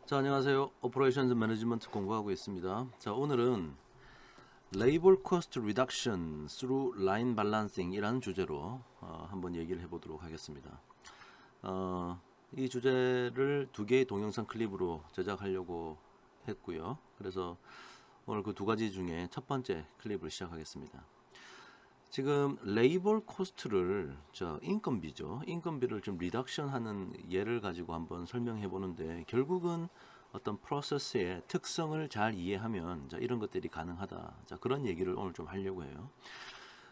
자, 안녕하세요. 오퍼레이션즈 매니지먼트 공부하고 있습니다. 자, 오늘은 Labor Cost Reduction through Line Balancing 이라는 주제로 한번 얘기를 해보도록 하겠습니다. 이 주제를 두 개의 동영상 클립으로 제작하려고 했고요. 그래서 오늘 그 두 가지 중에 첫 번째 클립을 시작하겠습니다. 지금 레이버 코스트를 인건비죠. 인건비를 좀 리덕션 하는 예를 가지고 한번 설명해 보는데 결국은 어떤 프로세스의 특성을 잘 이해하면 이런 것들이 가능하다. 그런 얘기를 오늘 좀 하려고 해요.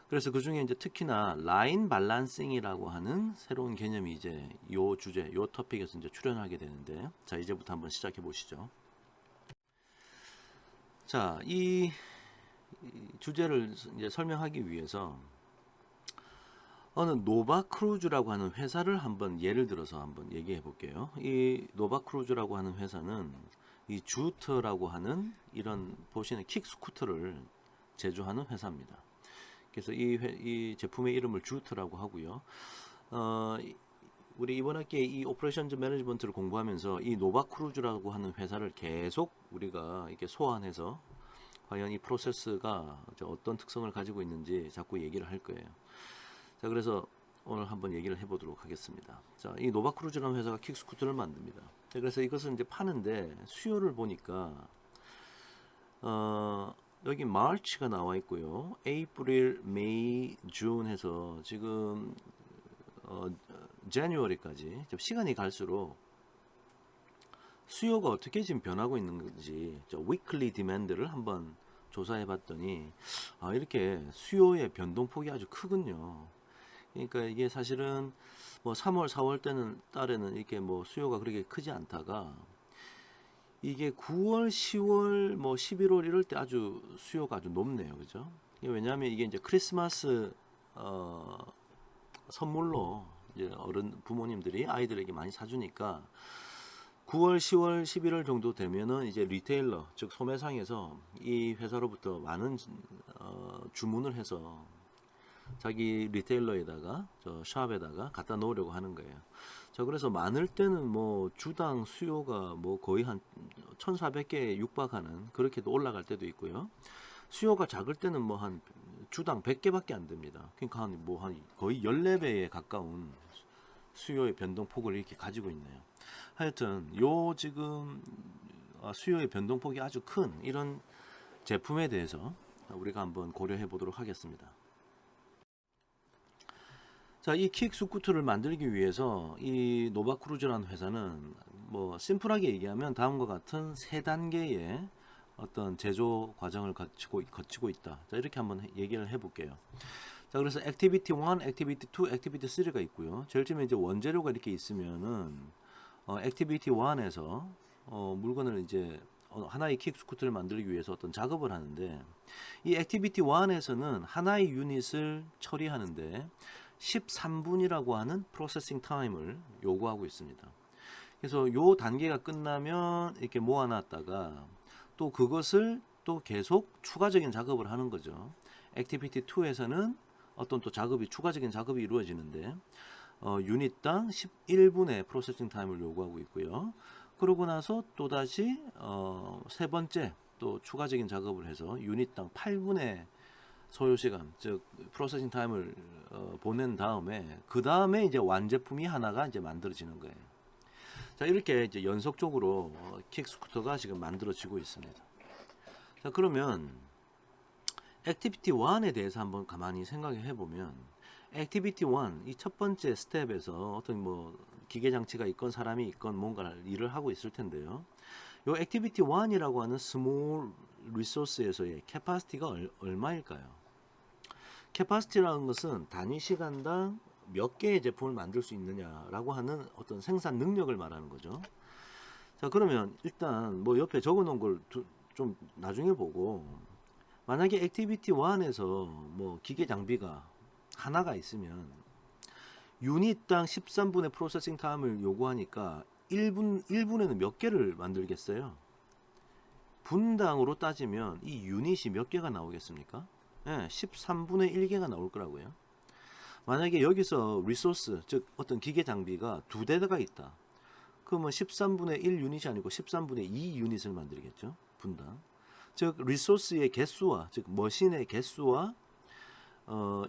그래서 그 중에 이제 특히나 라인 밸런싱이라고 하는 새로운 개념이 이제 요 주제, 요 토픽에서 이제 출연하게 되는데 자, 이제부터 한번 시작해 보시죠. 자, 이 주제를 이제 설명하기 위해서 어느 노바크루즈라고 하는 회사를 한번 예를 들어서 한번 얘기해 볼게요. 이 노바크루즈라고 하는 회사는 이 주터라고 하는 이런 보시는 킥 스쿠터를 제조하는 회사입니다. 그래서 이 제품의 이름을 주터라고 하고요. 우리 이번 학기에 이 오퍼레이션즈 매니지먼트를 공부하면서 이 노바크루즈라고 하는 회사를 계속 우리가 이렇게 소환해서 과연 이 프로세스가 어떤 특성을 가지고 있는지 자꾸 얘기를 할 거예요. 자, 그래서 오늘 한번 얘기를 해보도록 하겠습니다. 자, 이 노바크루즈라는 회사가 킥스쿠터를 만듭니다. 자, 그래서 이것을 이제 파는데 수요를 보니까 여기 마르치가 나와 있고요. 에이프릴, 메이, 준 해서 지금 제뉴어리까지 시간이 갈수록 수요가 어떻게 지금 변하고 있는 건지 위클리 디맨드를 한번 조사해 봤더니 이렇게 수요의 변동폭이 아주 크군요. 그러니까 이게 사실은 뭐 3월, 4월 때는 달에는 이렇게 뭐 수요가 그렇게 크지 않다가 이게 9월, 10월, 뭐 11월 이럴 때 아주 수요가 아주 높네요. 그죠? 왜냐하면 이게 이제 크리스마스 선물로 이제 어른 부모님들이 아이들에게 많이 사주니까 9월, 10월, 11월 정도 되면은 이제 리테일러 즉 소매상에서 이 회사로부터 많은 주문을 해서 자기 리테일러에다가 샵에다가 갖다 놓으려고 하는 거예요. 자, 그래서 많을 때는 뭐 주당 수요가 뭐 거의 한 1,400개에 육박하는 그렇게도 올라갈 때도 있고요. 수요가 작을 때는 뭐 한 주당 100개밖에 안 됩니다. 그러니까 한 거의 14배에 가까운 수요의 변동폭을 이렇게 가지고 있네요. 하여튼 요 지금 수요의 변동폭이 아주 큰 이런 제품에 대해서 우리가 한번 고려해 보도록 하겠습니다. 자, 이 킥 스쿠터를 만들기 위해서 이 노바크루즈라는 회사는 뭐 심플하게 얘기하면 다음과 같은 세 단계의 어떤 제조 과정을 거치고 있다. 자, 이렇게 한번 얘기를 해볼게요. 자, 그래서 액티비티 1, 액티비티 2, 액티비티 3가 있고요. 제일 처음에 이제 원재료가 이렇게 있으면은 액티비티 1에서 물건을 이제 하나의 킥 스쿠터를 만들기 위해서 어떤 작업을 하는데 이 액티비티 1에서는 하나의 유닛을 처리하는데 13분이라고 하는 프로세싱 타임을 요구하고 있습니다. 그래서 요 단계가 끝나면 이렇게 모아놨다가 또 그것을 또 계속 추가적인 작업을 하는 거죠. 액티비티 2에서는 어떤 또 추가적인 작업이 이루어지는데 유닛당 11분의 프로세싱 타임을 요구하고 있고요. 그러고 나서 또다시 세 번째 또 추가적인 작업을 해서 유닛당 8분의 소요 시간, 즉 프로세싱 타임을 보낸 다음에 그 다음에 이제 완제품이 하나가 이제 만들어지는 거예요. 자, 이렇게 이제 연속적으로 킥 스쿠터가 지금 만들어지고 있습니다. 자, 그러면 액티비티 1에 대해서 한번 가만히 생각해 보면 액티비티 1, 이 첫 번째 스텝에서 어떤 뭐 기계 장치가 있건 사람이 있건 뭔가 일을 하고 있을 텐데요. 요 액티비티 1이라고 하는 스몰 리소스에서의 캐파시티가 얼마일까요? 캐파시티라는 것은 단위 시간당 몇 개의 제품을 만들 수 있느냐라고 하는 어떤 생산 능력을 말하는 거죠. 자, 그러면 일단 뭐 옆에 적어 놓은 걸 좀 나중에 보고 만약에 액티비티 1에서 뭐 기계 장비가 하나가 있으면 유닛당 13분의 프로세싱 타임을 요구하니까 1분에는 몇 개를 만들겠어요? 분당으로 따지면 이 유닛이 몇 개가 나오겠습니까? 13분의 1개가 나올 거라고요. 만약에 여기서 리소스, 즉 어떤 기계 장비가 두 대가 있다. 그러면 13분의 1 유닛이 아니고 13분의 2 유닛을 만들겠죠. 분당. 즉 리소스의 개수와 즉 머신의 개수와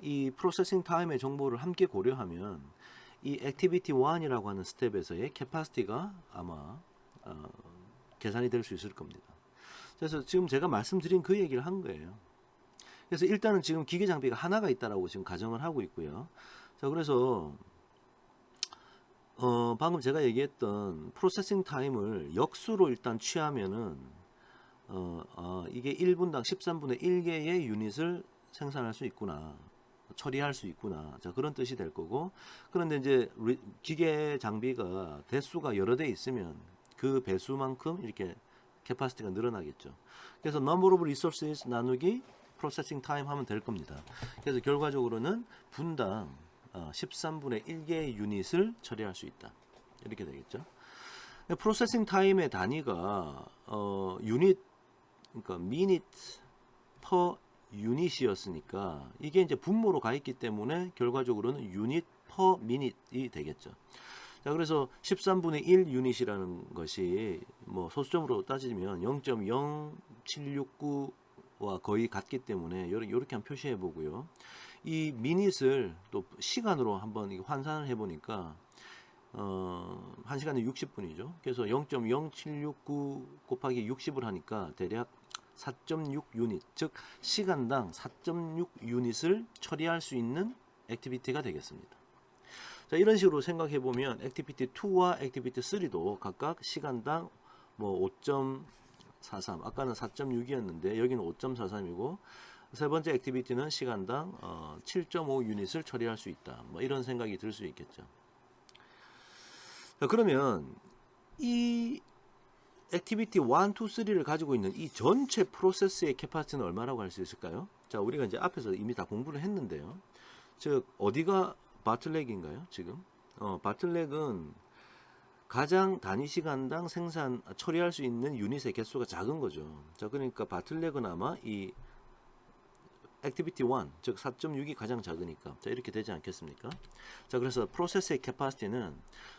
이 프로세싱 타임의 정보를 함께 고려하면 이 액티비티 1이라고 하는 스텝에서의 캐파시티가 아마 계산이 될 수 있을 겁니다. 그래서 지금 제가 말씀드린 그 얘기를 한 거예요. 그래서 일단은 지금 기계 장비가 하나가 있다라고 지금 가정을 하고 있고요. 자, 그래서 방금 제가 얘기했던 프로세싱 타임을 역수로 일단 취하면은 이게 1분당 13분의 1개의 유닛을 생산할 수 있구나, 처리할 수 있구나, 자 그런 뜻이 될 거고, 그런데 이제 기계 장비가 대수가 여러 대 있으면 그 배수만큼 이렇게 캐파시티가 늘어나겠죠. 그래서 number of resources 나누기 processing time 하면 될 겁니다. 그래서 결과적으로는 분당 13분의 1개의 유닛을 처리할 수 있다, 이렇게 되겠죠. 프로세싱 타임의 단위가 유닛, 그러니까 minute per 유닛이었으니까 이게 이제 분모로 가 있기 때문에 결과적으로는 유닛 per minute이 되겠죠. 자, 그래서 13분의 1 유닛이라는 것이 뭐 소수점으로 따지면 0.0769와 거의 같기 때문에 이렇게 한번 표시해 보고요. 이 미닛을 또 시간으로 한번 환산을 해 보니까 1시간에 60분이죠. 그래서 0.0769 곱하기 60을 하니까 대략 4.6 유닛, 즉 시간당 4.6 유닛을 처리할 수 있는 액티비티가 되겠습니다. 자, 이런 식으로 생각해 보면 액티비티 2와 액티비티 3도 각각 시간당 뭐 5.43, 아까는 4.6이었는데 여기는 5.43이고, 세 번째 액티비티는 시간당 7.5 유닛을 처리할 수 있다, 뭐 이런 생각이 들 수 있겠죠. 자, 그러면 이 액티비티 1, 2, 3를 가지고 있는 이 전체 프로세스의 캐파시티는 얼마라고 할 수 있을까요? 자, 우리가 이제 앞에서 이미 다 공부를 했는데요. 즉 어디가 바틀렉인가요? 지금 바틀렉은 가장 단위 시간당 처리할 수 있는 유닛의 개수가 작은 거죠. 자, 그러니까 바틀렉은 아마 이 액티비티 1, 즉 4.6이 가장 작으니까, 자 이렇게 되지 않겠습니까? 자, 그래서 프로세스의 캐파시티는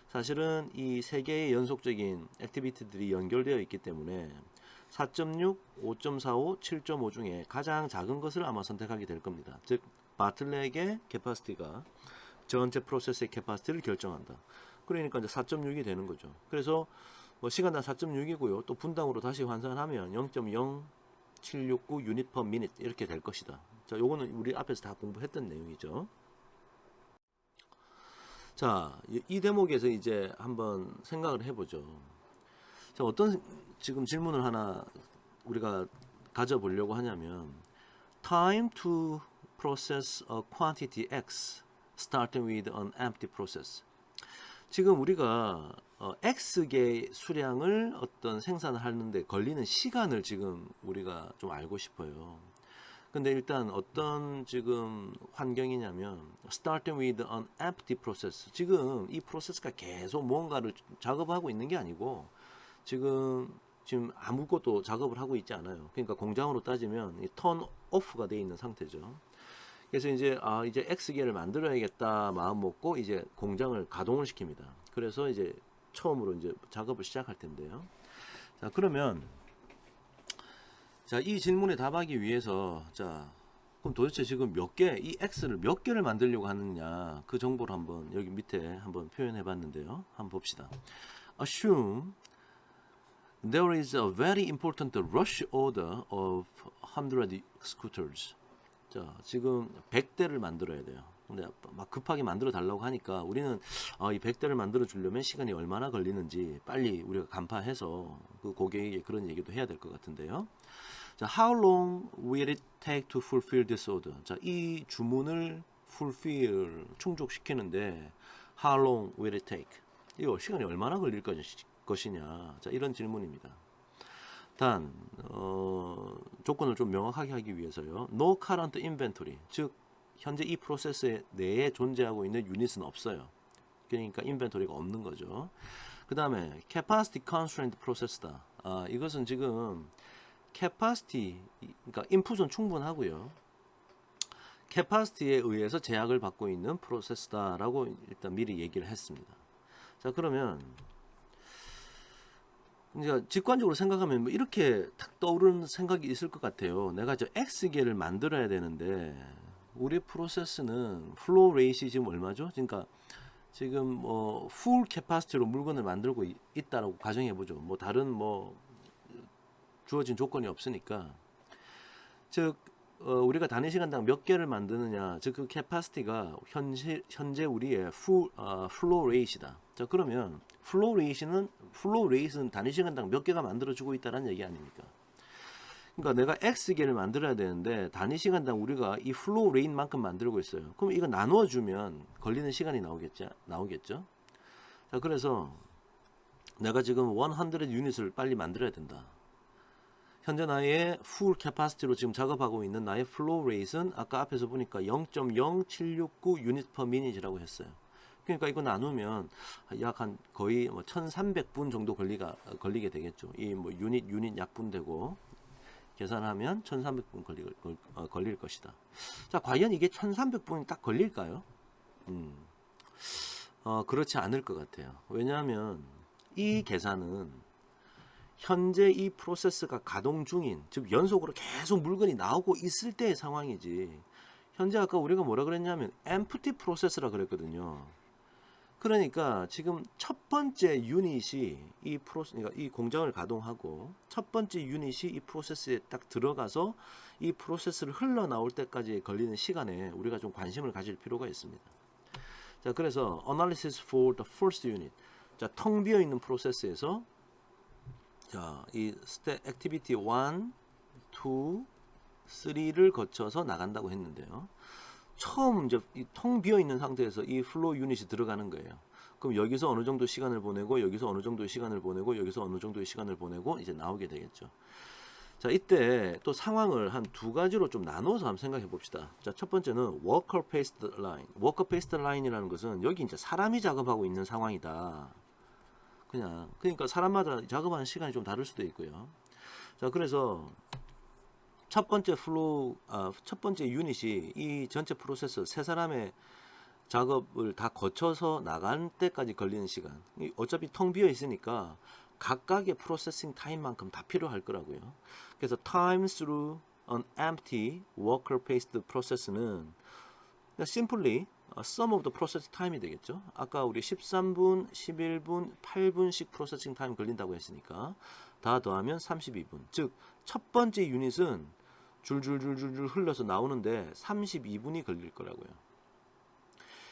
사실은 이 세 개의 연속적인 액티비티들이 연결되어 있기 때문에 4.6, 5.45, 7.5 중에 가장 작은 것을 아마 선택하게 될 겁니다. 즉 바틀렉의 캐파시티가 전체 프로세스의 캐파시티를 결정한다. 그러니까 이제 4.6이 되는 거죠. 그래서 뭐 시간당 4.6이고요. 또 분당으로 다시 환산하면 0.0769 유닛 퍼 미닛 이렇게 될 것이다. 자, 요거는 우리 앞에서 다 공부했던 내용이죠. 자, 이 대목에서 이제 한번 생각을 해보죠. 자, 어떤 지금 질문을 하나 우리가 가져보려고 하냐면, time to process a quantity X starting with an empty process. 지금 우리가 X개 수량을 어떤 생산을 하는데 걸리는 시간을 지금 우리가 좀 알고 싶어요. 근데 일단 어떤 지금 환경이냐면 starting with an empty process. 지금 이 프로세스가 계속 뭔가를 작업하고 있는 게 아니고 지금 아무것도 작업을 하고 있지 않아요. 그러니까 공장으로 따지면 이 턴 오프가 되어 있는 상태죠. 그래서 이제 이제 X개를 만들어야겠다 마음 먹고 이제 공장을 가동을 시킵니다. 그래서 이제 처음으로 이제 작업을 시작할 텐데요. 자, 그러면 자, 이 질문에 답하기 위해서, 자, 그럼 도대체 지금 이 X를 몇 개를 만들려고 하느냐, 그 정보를 한번 여기 밑에 한번 표현해 봤는데요. 한번 봅시다. Assume there is a very important rush order of 100 scooters. 자, 지금 100대를 만들어야 돼요. 근데 막 급하게 만들어 달라고 하니까 우리는 이 100대를 만들어 주려면 시간이 얼마나 걸리는지 빨리 우리가 간파해서 그 고객에게 그런 얘기도 해야 될 것 같은데요. 자, how long will it take to fulfill this order? 자, 이 주문을 충족시키는데 how long will it take? 이거 시간이 얼마나 걸릴 것이냐? 자, 이런 질문입니다. 단 조건을 좀 명확하게 하기 위해서요. No current inventory, 즉 현재 이 프로세스 내에 존재하고 있는 유닛은 없어요. 그러니까 인벤토리가 없는 거죠. 그 다음에 capacity constrained process다. 이것은 지금 capacity, 그러니까 인풋은 충분하고요. capacity에 의해서 제약을 받고 있는 프로세스다라고 일단 미리 얘기를 했습니다. 자, 그러면 그러니까 직관적으로 생각하면 뭐 이렇게 탁 떠오르는 생각이 있을 것 같아요. 내가 저 X개를 만들어야 되는데 우리 프로세스는 플로우 레이시 지금 얼마죠? 그러니까 지금 뭐 풀 캐파시티로 물건을 만들고 있다라고 가정해 보죠. 뭐 다른 뭐 주어진 조건이 없으니까. 즉 우리가 단위 시간당 몇 개를 만드느냐, 즉 그 캐파시티가 현재 우리의 플로우 레이시다. 자, 그러면 플로우 레이시는 단위 시간당 몇 개가 만들어주고 있다는 얘기 아닙니까? 그러니까 내가 X개를 만들어야 되는데 단위 시간당 우리가 이 플로우 레인만큼 만들고 있어요. 그럼 이거 나누어주면 걸리는 시간이 나오겠죠? 자, 그래서 내가 지금 100 유닛을 빨리 만들어야 된다. 현재 나의 풀 캐파시티로 지금 작업하고 있는 나의 플로우 레이트는 아까 앞에서 보니까 0.0769 유닛 퍼 미닛이라고 했어요. 그러니까 이거 나누면 약 한 거의 뭐 1300분 정도 걸리게 되겠죠. 이 뭐 유닛 약분되고 계산하면 1300분 걸릴 것이다. 자, 과연 이게 1300분이 딱 걸릴까요? 그렇지 않을 것 같아요. 왜냐하면 이 계산은 현재 이 프로세스가 가동 중인, 즉 연속으로 계속 물건이 나오고 있을 때의 상황이지, 현재 아까 우리가 뭐라 그랬냐면 empty 프로세스라 그랬거든요. 그러니까 지금 첫 번째 유닛이 그러니까 이 공장을 가동하고 첫 번째 유닛이 이 프로세스에 딱 들어가서 이 프로세스를 흘러나올 때까지 걸리는 시간에 우리가 좀 관심을 가질 필요가 있습니다. 자, 그래서 analysis for the first unit. 자, 텅 비어 있는 프로세스에서 자, 이 액티비티 1, 2, 3를 거쳐서 나간다고 했는데요. 처음 이제 텅 비어 있는 상태에서 이 플로우 유닛이 들어가는 거예요. 그럼 여기서 어느 정도 시간을 보내고 여기서 어느 정도의 시간을 보내고 여기서 어느 정도의 시간을 보내고 이제 나오게 되겠죠. 자, 이때 또 상황을 한 두 가지로 좀 나눠서 한번 생각해 봅시다. 자, 첫 번째는 워커 페이스드 라인. 워커 페이스드 라인이라는 것은 여기 이제 사람이 작업하고 있는 상황이다. 그러니까 사람마다 작업하는 시간이 좀 다를 수도 있고요. 자, 그래서 첫 번째 유닛이 이 전체 프로세스 세 사람의 작업을 다 거쳐서 나갈 때까지 걸리는 시간. 어차피 텅 비어 있으니까 각각의 프로세싱 타임만큼 다 필요할 거라고요. 그래서 time through an empty worker paced process는 simply sum of the process time이 되겠죠. 아까 우리 13분, 11분, 8분씩 프로세싱 타임 걸린다고 했으니까 다 더하면 32분. 즉 첫 번째 유닛은 줄줄줄줄줄 흘러서 나오는데 32분이 걸릴 거라고요.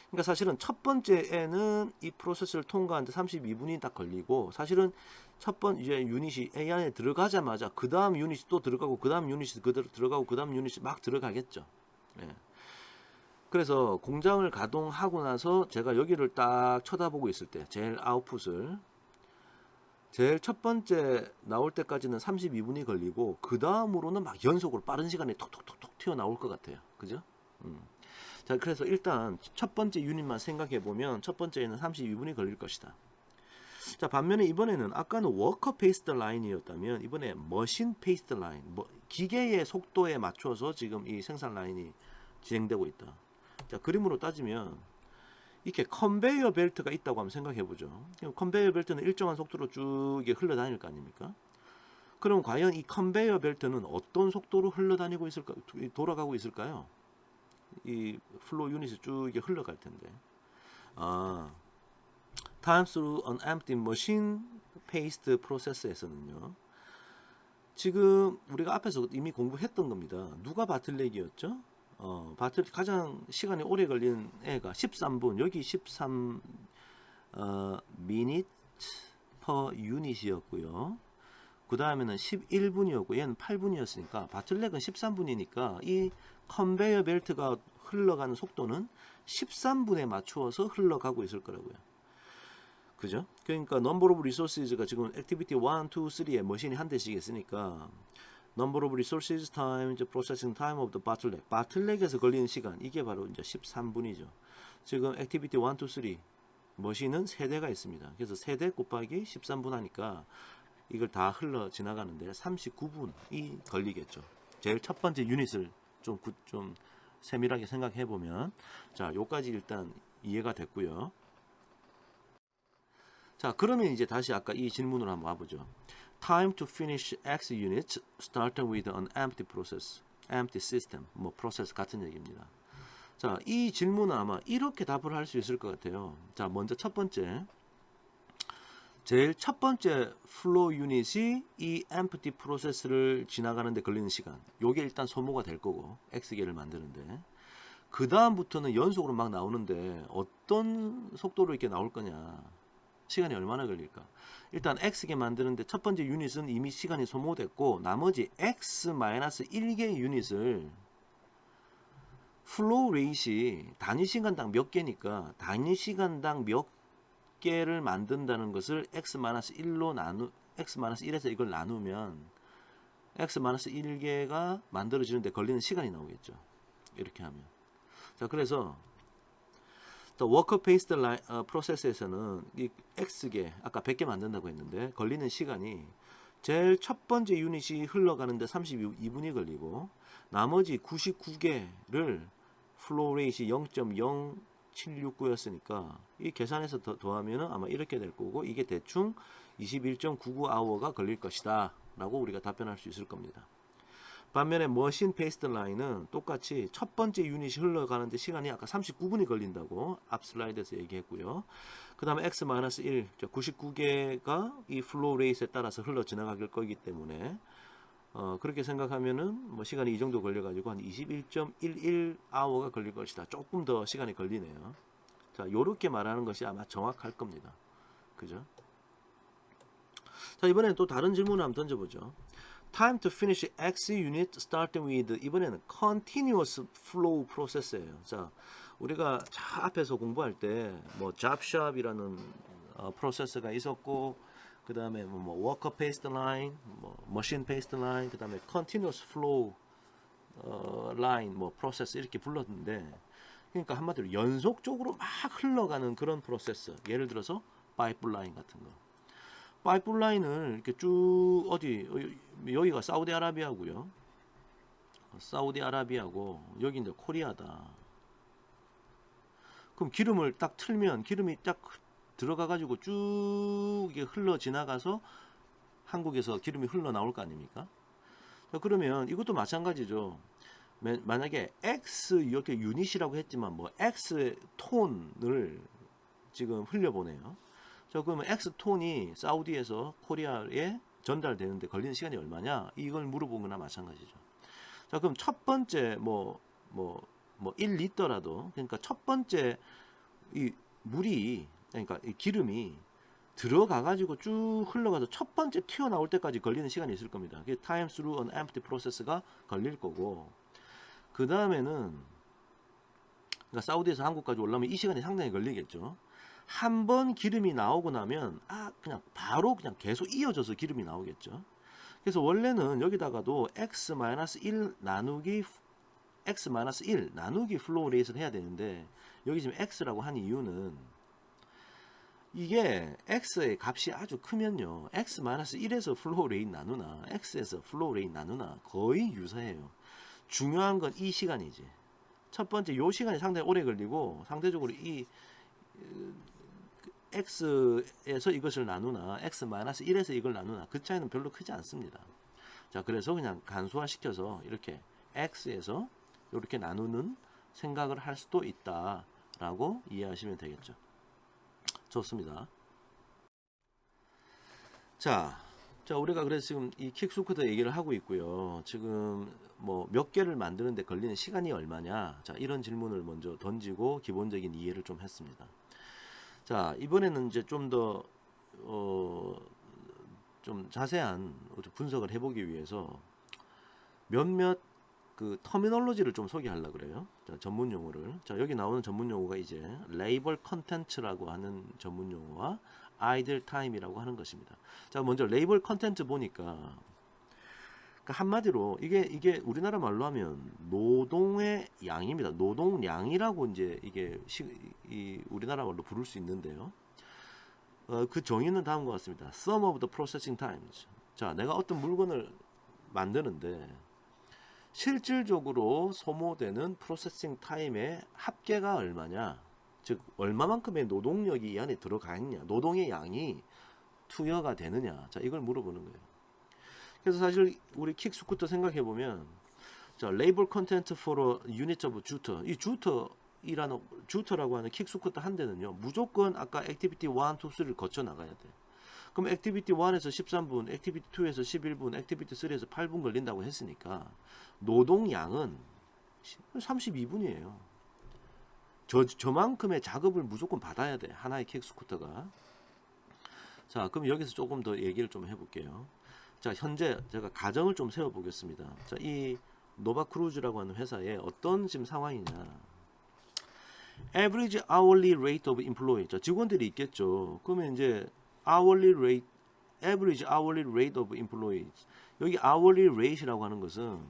그러니까 사실은 첫 번째에는 이 프로세스를 통과하는데 32분이 딱 걸리고, 사실은 첫 번째 유닛이 A 안에 들어가자마자 그 다음 유닛이 또 들어가고 그 다음 유닛이 그대로 들어가고 그 다음 유닛이 막 들어가겠죠. 예. 그래서 공장을 가동하고 나서 제가 여기를 딱 쳐다보고 있을 때 제일 아웃풋을 제일 첫 번째 나올 때까지는 32분이 걸리고 그 다음으로는 막 연속으로 빠른 시간에 톡톡톡톡 튀어나올 것 같아요. 그죠? 자, 그래서 일단 첫 번째 유닛만 생각해 보면 첫 번째에는 32분이 걸릴 것이다. 자, 반면에 이번에는 아까는 워커 페이스드 라인이었다면 이번에 머신 페이스드 라인, 기계의 속도에 맞춰서 지금 이 생산 라인이 진행되고 있다. 자, 그림으로 따지면 이렇게 컨베이어 벨트가 있다고 한번 생각해 보죠. 컨베이어 벨트는 일정한 속도로 쭉 흘러다닐 거 아닙니까? 그럼 과연 이 컨베이어 벨트는 어떤 속도로 흘러다니고 있을까, 돌아가고 있을까요? 이 플로우 유닛이 쭉 흘러갈 텐데. time through an empty machine paced process에서는요. 지금 우리가 앞에서 이미 공부했던 겁니다. 누가 바틀렉이었죠? 가장 시간이 오래 걸리는 애가 13분, 여기 13 minute per unit이었고요. 그 다음에는 11분이었고 얘는 8분이었으니까 바틀렉은 13분이니까 이 컨베이어 벨트가 흘러가는 속도는 13분에 맞추어서 흘러가고 있을 거라고요. 그죠? 그러니까 number of resources가 지금 activity 1, 2, 3에 머신이 한 대씩 있으니까 number of resources times processing time of the bottleneck. bottleneck에서 걸리는 시간, 이게 바로 이제 13분이죠. 지금 activity 1, 2, 3 머신은 3대가 있습니다. 그래서 3대 곱하기 13분 하니까 이걸 다 흘러 지나가는데 39분이 걸리겠죠. 제일 첫 번째 유닛을 좀 세밀하게 생각해 보면, 자, 요까지 일단 이해가 됐고요. 자, 그러면 이제 다시 아까 이 질문으로 한번 와보죠. Time to finish X units starting with an empty process, empty system, 뭐 프로세스 같은 얘기입니다. 자, 이 질문은 아마 이렇게 답을 할 수 있을 것 같아요. 자, 먼저 첫 번째, 제일 첫 번째 플로우 유닛이 이 empty 프로세스를 지나가는데 걸리는 시간, 요게 일단 소모가 될 거고 X개를 만드는데, 그 다음부터는 연속으로 막 나오는데 어떤 속도로 이렇게 나올 거냐, 시간이 얼마나 걸릴까. 일단 X개 만드는데 첫 번째 유닛은 이미 시간이 소모됐고, 나머지 X-1개 유닛을 플로우 레이시 단위 시간당 몇 개니까 단위 시간당 몇 개를 만든다는 것을 X-1로 X-1에서 이걸 나누면 X-1개가 만들어지는데 걸리는 시간이 나오겠죠. 이렇게 하면. 자, 그래서 워커 페이스트 프로세스에서는 이 X개, 아까 100개 만든다고 했는데 걸리는 시간이 제일 첫 번째 유닛이 흘러가는데 32분이 걸리고, 나머지 99개를 플로우 레이시 0.0769였으니까 이 계산해서 더하면 아마 이렇게 될 거고, 이게 대충 21.99아워가 걸릴 것이다 라고 우리가 답변할 수 있을 겁니다. 반면에 머신 페이스트 라인은 똑같이 첫 번째 유닛이 흘러가는데 시간이 아까 39분이 걸린다고 앞 슬라이드에서 얘기했고요. 그 다음에 X-1, 99개가 이 플로우 레이스에 따라서 흘러 지나갈 거기 때문에 그렇게 생각하면은 뭐 시간이 이 정도 걸려가지고 한 21.11아워가 걸릴 것이다. 조금 더 시간이 걸리네요. 자, 요렇게 말하는 것이 아마 정확할 겁니다. 그죠? 자, 이번에는 또 다른 질문을 한번 던져보죠. Time to finish X unit starting with, 이번에는 continuous flow process예요. 자, 우리가 앞에서 공부할 때 뭐 잡샵이라는 프로세스가 있었고, 그 다음에 뭐 워커 페이스트 라인, 뭐 머신 페이스트 라인, 그 다음에 continuous flow 라인, 뭐 프로세스 이렇게 불렀는데, 그러니까 한마디로 연속적으로 막 흘러가는 그런 프로세스. 예를 들어서 파이프라인 같은 거. 파이프라인을 이렇게 쭉 여기가 사우디아라비아고요. 사우디아라비아고 여기 이제 코리아다. 그럼 기름을 딱 틀면 기름이 딱 들어가 가지고 쭉 이게 흘러 지나가서 한국에서 기름이 흘러 나올 거 아닙니까? 그러면 이것도 마찬가지죠. 만약에 X 이렇게 유닛이라고 했지만 뭐 X 톤을 지금 흘려보내요. 자, 그러면 X톤이 사우디에서 코리아에 전달되는데 걸리는 시간이 얼마냐? 이걸 물어본 거나 마찬가지죠. 자, 그럼 첫 번째 뭐 1리터라도, 그러니까 첫 번째 이 물이, 그러니까 이 기름이 들어가 가지고 쭉 흘러가서 첫 번째 튀어나올 때까지 걸리는 시간이 있을 겁니다. 그게 time through an empty process가 걸릴 거고, 그 다음에는 그러니까 사우디에서 한국까지 올라오면 이 시간이 상당히 걸리겠죠. 한 번 기름이 나오고 나면 그냥 바로 그냥 계속 이어져서 기름이 나오겠죠. 그래서 원래는 여기다가도 X-1 나누기 X-1 나누기 플로우 레이스를 해야 되는데, 여기 지금 X라고 한 이유는 이게 X의 값이 아주 크면요, X-1에서 플로우 레이트 나누나 X에서 플로우 레이트 나누나 거의 유사해요. 중요한 건 이 시간이지. 첫 번째 요 시간이 상당히 오래 걸리고, 상대적으로 이 X에서 이것을 나누나 X-1에서 이걸 나누나 그 차이는 별로 크지 않습니다. 자, 그래서 그냥 간소화 시켜서 이렇게 X에서 이렇게 나누는 생각을 할 수도 있다 라고 이해하시면 되겠죠. 좋습니다. 자, 우리가 그래서 지금 이 킥스쿠터 얘기를 하고 있고요. 지금 뭐 몇 개를 만드는데 걸리는 시간이 얼마냐, 자, 이런 질문을 먼저 던지고 기본적인 이해를 좀 했습니다. 자, 이번에는 이제 좀 더 좀 자세한 분석을 해보기 위해서 몇몇 그 터미널로지를 좀 소개하려고 그래요. 자, 전문 용어를. 자, 여기 나오는 전문 용어가 이제 레이블 컨텐츠라고 하는 전문 용어와 아이들 타임이라고 하는 것입니다. 자, 먼저 레이블 컨텐츠 보니까, 그러니까 한마디로 이게 우리나라 말로 하면 노동의 양입니다. 노동량이라고 이제 이게 이 우리나라 말로 부를 수 있는데요. 그 정의는 다음과 같습니다. Sum of the processing times. 자, 내가 어떤 물건을 만드는데 실질적으로 소모되는 프로세싱 타임의 합계가 얼마냐? 즉 얼마만큼의 노동력이 이 안에 들어가 있냐, 노동의 양이 투여가 되느냐, 자 이걸 물어보는 거예요. 그래서 사실 우리 킥 스쿠터 생각해 보면, 자 labor content for a unit of juter, 이 주터라고 하는 킥 스쿠터 한 대는요 무조건 아까 액티비티 1, 2, 3를 거쳐 나가야 돼. 그럼 액티비티 1에서 13분, 액티비티 2에서 11분, 액티비티 3에서 8분 걸린다고 했으니까 노동량은 32분이에요. 저만큼의 작업을 무조건 받아야 돼, 하나의 킥 스쿠터가. 자, 그럼 여기서 조금 더 얘기를 좀 해볼게요. 자, 현재 제가 가정을 좀 세워보겠습니다. 자, 이 노바크루즈라고 하는 회사에 어떤 지금 상황이냐. Average hourly rate of employee. 자, 직원들이 있겠죠. 그러면 이제 hourly rate, average hourly rate of employees. 여기 hourly rate이라고 하는 것은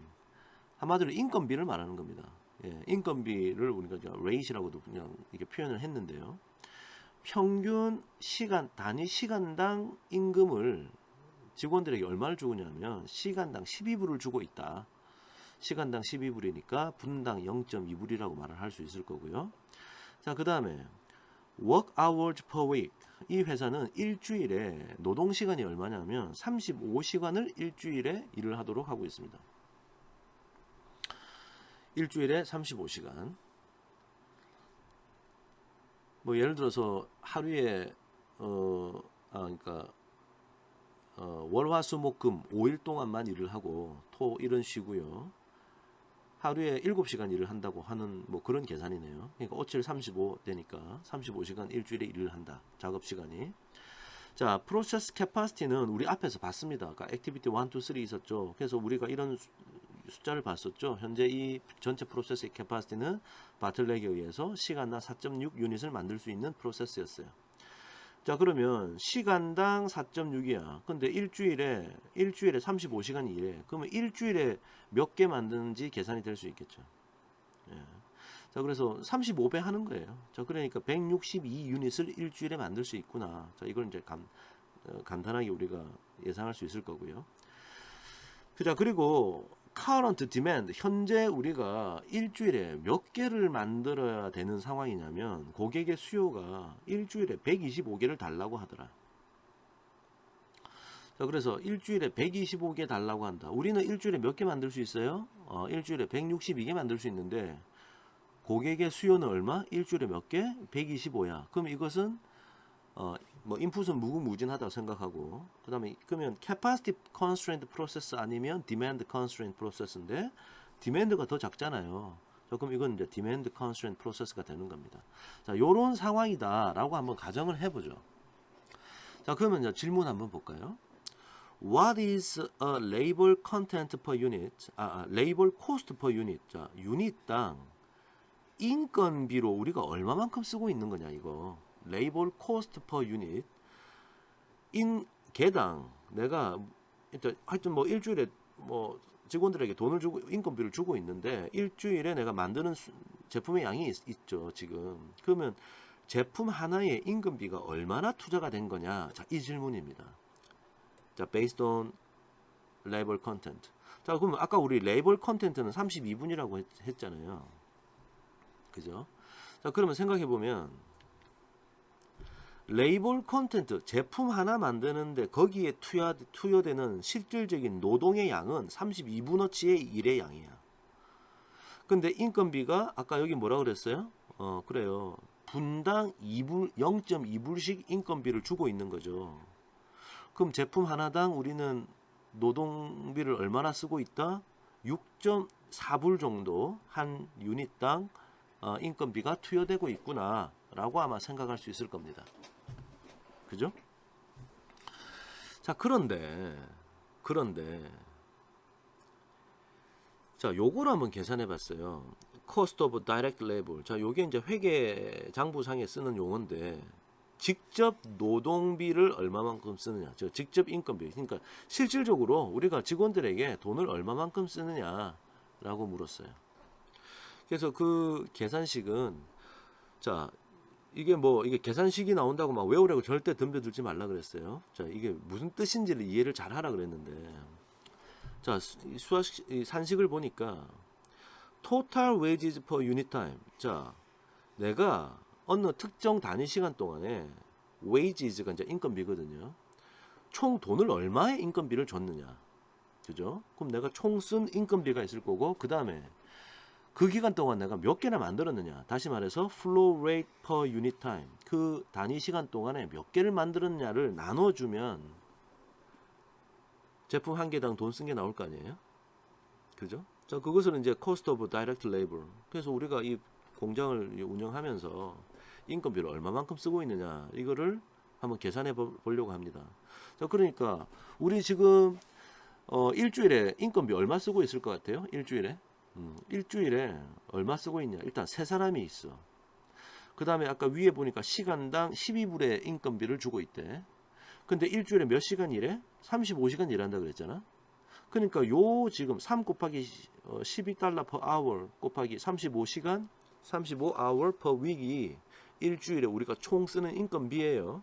한마디로 인건비를 말하는 겁니다. 예, 인건비를 우리가 rate이라고도 그냥 이렇게 표현을 했는데요. 평균 시간, 단위 시간당 임금을 직원들에게 얼마를 주냐면 시간당 12불을 주고 있다. 시간당 12불이니까 분당 0.2불이라고 말을 할 수 있을 거고요. 자, 그 다음에 work hours per week. 이 회사는 일주일에 노동시간이 얼마냐면 35시간을 일주일에 일을 하도록 하고 있습니다. 일주일에 35시간. 뭐 예를 들어서 하루에 그러니까 월화수목금 5일 동안만 일을 하고 토 일은 쉬고요. 하루에 7시간 일을 한다고 하는 뭐 그런 계산이네요. 그러니까 5, 7, 35 되니까 35시간 일주일에 일을 한다. 작업 시간이. 자, 프로세스 캐파시티는 우리 앞에서 봤습니다. 아까 액티비티 1, 2, 3 있었죠. 그래서 우리가 이런 숫자를 봤었죠. 현재 이 전체 프로세스의 캐파시티는 바틀렉에 의해서 시간당 4.6 유닛을 만들 수 있는 프로세스였어요. 자, 그러면 시간당 4.6이야. 근데 일주일에 35시간 일해. 그러면 일주일에 몇 개 만드는지 계산이 될 수 있겠죠. 예. 자, 그래서 35배 하는 거예요. 자, 그러니까 162 유닛을 일주일에 만들 수 있구나. 자, 이걸 이제 간단하게 우리가 예상할 수 있을 거고요. 자, 그리고 current demand, 현재 우리가 일주일에 몇 개를 만들어야 되는 상황이냐면 고객의 수요가 일주일에 125개를 달라고 하더라. 자, 그래서 일주일에 125개 달라고 한다. 우리는 일주일에 몇 개 만들 수 있어요? 일주일에 162개 만들 수 있는데 고객의 수요는 얼마? 일주일에 몇 개? 125야. 그럼 이것은 뭐 인풋은 무궁무진하다고 생각하고, 그 다음에 그러면 capacity constraint process 아니면 demand constraint process인데 demand가 더 작잖아요. 자, 그럼 이건 이제 demand constraint process가 되는 겁니다. 자, 요런 상황이다라고 한번 가정을 해보죠. 자, 그러면 이제 질문 한번 볼까요? What is a labor content per unit? labor cost per unit. 자, 유닛당 인건비로 우리가 얼마만큼 쓰고 있는 거냐 이거. labor cost per unit. 개당 내가 일단 하여튼 뭐 일주일에 뭐 직원들에게 돈을 주고 인건비를 주고 있는데 일주일에 내가 만드는 제품의 양이 있죠 지금. 그러면 제품 하나에 임금비가 얼마나 투자가 된 거냐. 자, 이 질문입니다. 자, based on labor content. 자, 그러면 아까 우리 labor content는 32분이라고 했잖아요. 그죠? 자, 그러면 생각해 보면 레이블 콘텐트, 제품 하나 만드는데 거기에 투여되는 실질적인 노동의 양은 32분어치의 일의 양이야. 근데 인건비가 아까 여기 뭐라 그랬어요? 그래요. 분당 0.2불씩 인건비를 주고 있는 거죠. 그럼 제품 하나당 우리는 노동비를 얼마나 쓰고 있다? 6.4불 정도 한 유닛당 인건비가 투여되고 있구나 라고 아마 생각할 수 있을 겁니다. 그죠? 자, 그런데 자, 요거를 한번 계산해 봤어요. cost of direct labor. 자, 요게 이제 회계 장부상에 쓰는 용어인데 직접 노동비를 얼마만큼 쓰느냐. 저 직접 인건비. 그러니까 실질적으로 우리가 직원들에게 돈을 얼마만큼 쓰느냐라고 물었어요. 그래서 그 계산식은 자, 이게 계산식이 나온다고 막 외우려고 절대 덤벼들지 말라 그랬어요. 자, 이게 무슨 뜻인지를 이해를 잘 하라 그랬는데, 자, 산식을 보니까 total wages per unit time. 자, 내가 어느 특정 단위 시간 동안에 wages가 이제 인건비거든요. 총 돈을 얼마의 인건비를 줬느냐. 그죠? 그럼 내가 총 쓴 인건비가 있을 거고, 그 다음에 그 기간 동안 내가 몇 개나 만들었느냐. 다시 말해서 flow rate per unit time. 그 단위 시간 동안에 몇 개를 만들었냐를 나눠주면 제품 한 개당 돈 쓴 게 나올 거 아니에요? 그죠? 자, 그것을 이제 cost of direct labor. 그래서 우리가 이 공장을 운영하면서 인건비를 얼마만큼 쓰고 있느냐. 이거를 한번 계산해 보려고 합니다. 자, 그러니까 우리 지금 일주일에 인건비 얼마 쓰고 있을 것 같아요? 일주일에? 일주일에 얼마 쓰고 있냐? 일단 세 사람이 있어. 그 다음에 아까 위에 보니까 시간당 12불의 인건비를 주고 있대. 근데 일주일에 몇 시간 일해? 35시간 일한다 그랬잖아. 그러니까 요 지금 3 곱하기 12달러 per hour 곱하기 35시간 35 hour per week이 일주일에 우리가 총 쓰는 인건비예요.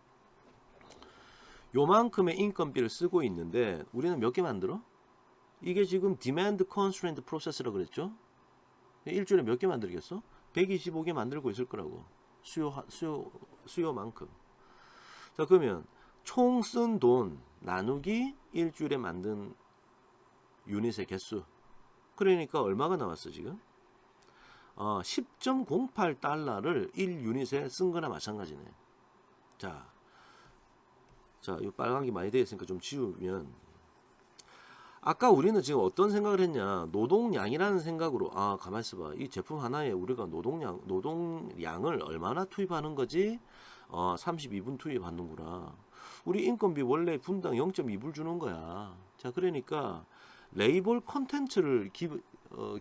요만큼의 인건비를 쓰고 있는데 우리는 몇 개 만들어? 이게 지금 demand constraint process라고 그랬죠? 일주일에 몇 개 만들겠어? 125개 만들고 있을 거라고. 수요만큼. 자, 그러면 총 쓴 돈 나누기 일주일에 만든 유닛의 개수. 그러니까 얼마가 나왔어 지금? 10.08달러를 1유닛에 쓴 거나 마찬가지네. 자, 이 빨간 게 많이 되어 있으니까 좀 지우면, 아까 우리는 지금 어떤 생각을 했냐, 노동량이라는 생각으로, 가만 있어봐, 이 제품 하나에 우리가 노동량을 얼마나 투입하는 거지? 32분 투입하는구나. 우리 인건비 원래 분당 0.2불 주는 거야. 자, 그러니까 레이블 컨텐츠를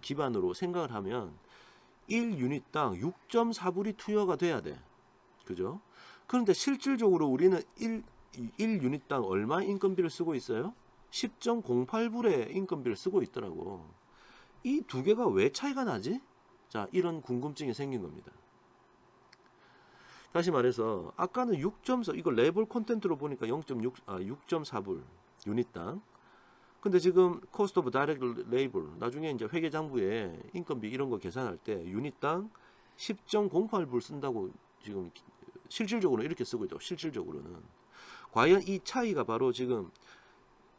기반으로 생각을 하면 1유닛당 6.4불이 투여가 돼야 돼. 그죠? 그런데 실질적으로 우리는 1유닛당 얼마 인건비를 쓰고 있어요? 10.08불의 인건비를 쓰고 있더라고. 이 두 개가 왜 차이가 나지? 자, 이런 궁금증이 생긴 겁니다. 다시 말해서 아까는 6.4, 이거 레이블 콘텐트로 보니까 6.4불 유닛당. 근데 지금 cost of direct labor, 나중에 이제 회계장부에 인건비 이런 거 계산할 때 유닛당 10.08불 쓴다고 지금 실질적으로 이렇게 쓰고 있다고. 실질적으로는 과연 이 차이가 바로 지금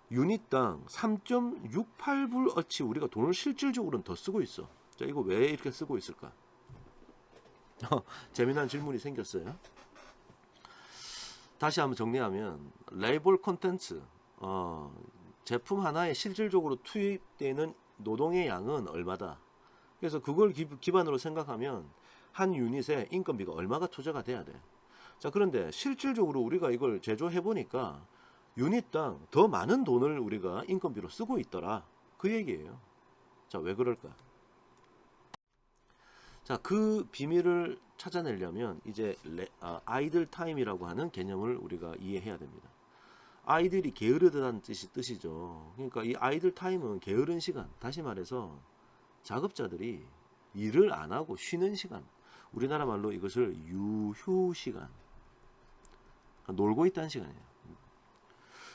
유닛당 3.68불 어치 우리가 돈을 실질적으로는 더 쓰고 있어. 자, 이거 왜 이렇게 쓰고 있을까? 재미난 질문이 생겼어요. 다시 한번 정리하면 레이블 콘텐츠, 제품 하나에 실질적으로 투입되는 노동의 양은 얼마다. 그래서 그걸 기반으로 생각하면 한 유닛에 인건비가 얼마가 투자가 돼야 돼. 자, 그런데 실질적으로 우리가 이걸 제조해 보니까 유닛당 더 많은 돈을 우리가 인건비로 쓰고 있더라. 그 얘기예요. 자, 왜 그럴까? 자, 그 비밀을 찾아내려면 이제 아이들 타임이라고 하는 개념을 우리가 이해해야 됩니다. 아이들이 게으르다는 뜻이죠. 그러니까 이 아이들 타임은 게으른 시간, 다시 말해서 작업자들이 일을 안 하고 쉬는 시간, 우리나라 말로 이것을 유휴 시간, 그러니까 놀고 있다는 시간이에요.